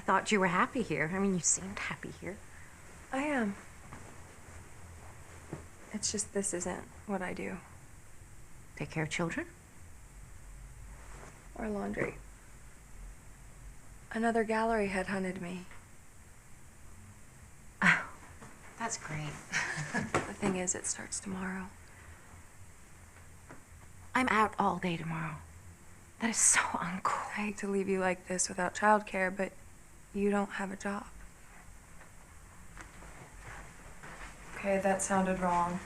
thought you were happy here. I mean, you seemed happy here. I am. It's just this isn't what I do. Take care of children? Or laundry. Another gallery headhunted me. Oh, that's great. The thing is, it starts tomorrow. I'm out all day tomorrow. That is so uncool. I hate to leave you like this without childcare, but you don't have a job. Okay, that sounded wrong.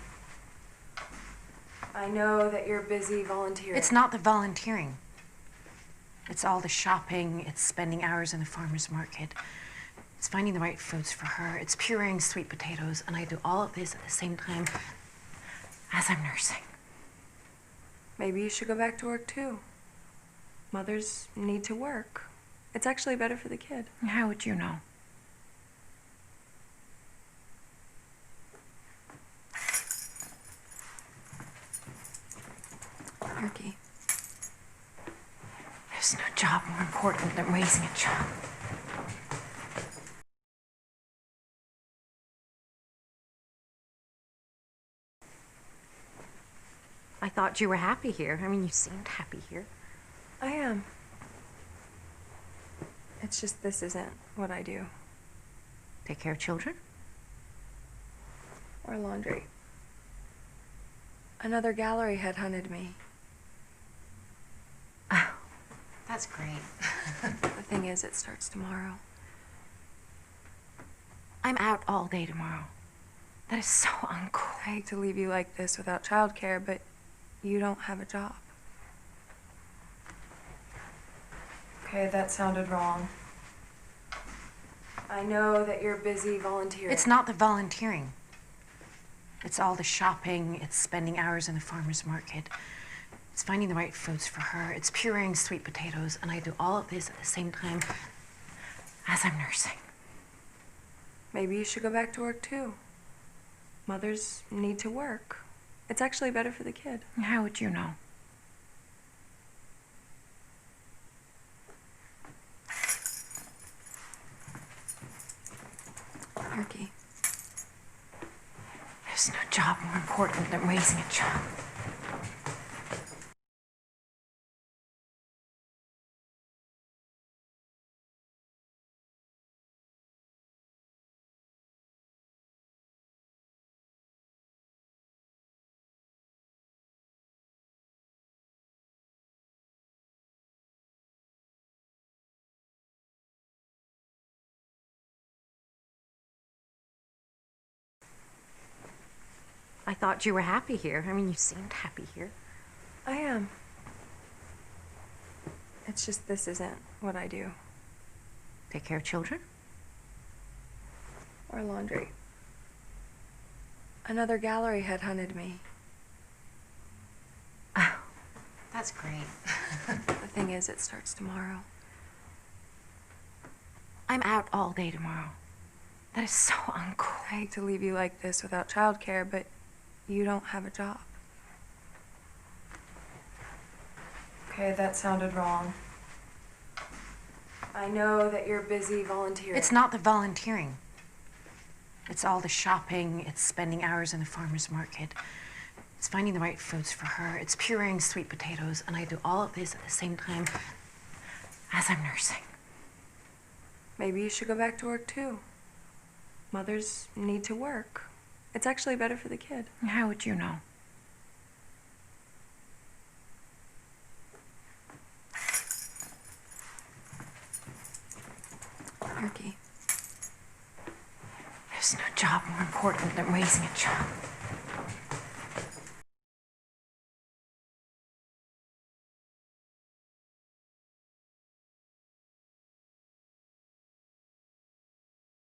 I know that you're busy volunteering. It's not the volunteering. It's all the shopping, it's spending hours in the farmer's market. It's finding the right foods for her. It's pureeing sweet potatoes, and I do all of this at the same time as I'm nursing. Maybe you should go back to work too. Mothers need to work. It's actually better for the kid. How would you know? Turkey. There's no job more important than raising a child. I thought you were happy here. I mean, you seemed happy here. I am. It's just this isn't what I do. Take care of children? Or laundry. Another gallery headhunted me. Oh, that's great. The thing is, it starts tomorrow. I'm out all day tomorrow. That is so uncool. I hate to leave you like this without childcare, but you don't have a job. Okay, that sounded wrong. I know that you're busy volunteering. It's not the volunteering. It's all the shopping, it's spending hours in the farmer's market. It's finding the right foods for her. It's pureeing sweet potatoes, and I do all of this at the same time as I'm nursing. Maybe you should go back to work too. Mothers need to work. It's actually better for the kid. How would you know? Turkey. There's no job more important than raising a child. I thought you were happy here. I mean, you seemed happy here. I am. It's just this isn't what I do. Take care of children? Or laundry. Another gallery headhunted me. Oh, that's great. The thing is, it starts tomorrow. I'm out all day tomorrow. That is so uncool. I hate to leave you like this without childcare, but you don't have a job. Okay, that sounded wrong. I know that you're busy volunteering. It's not the volunteering. It's all the shopping, it's spending hours in the farmer's market. It's finding the right foods for her. It's pureeing sweet potatoes, and I do all of this at the same time as I'm nursing. Maybe you should go back to work too. Mothers need to work. It's actually better for the kid. How would you know? Turkey. There's no job more important than raising a child.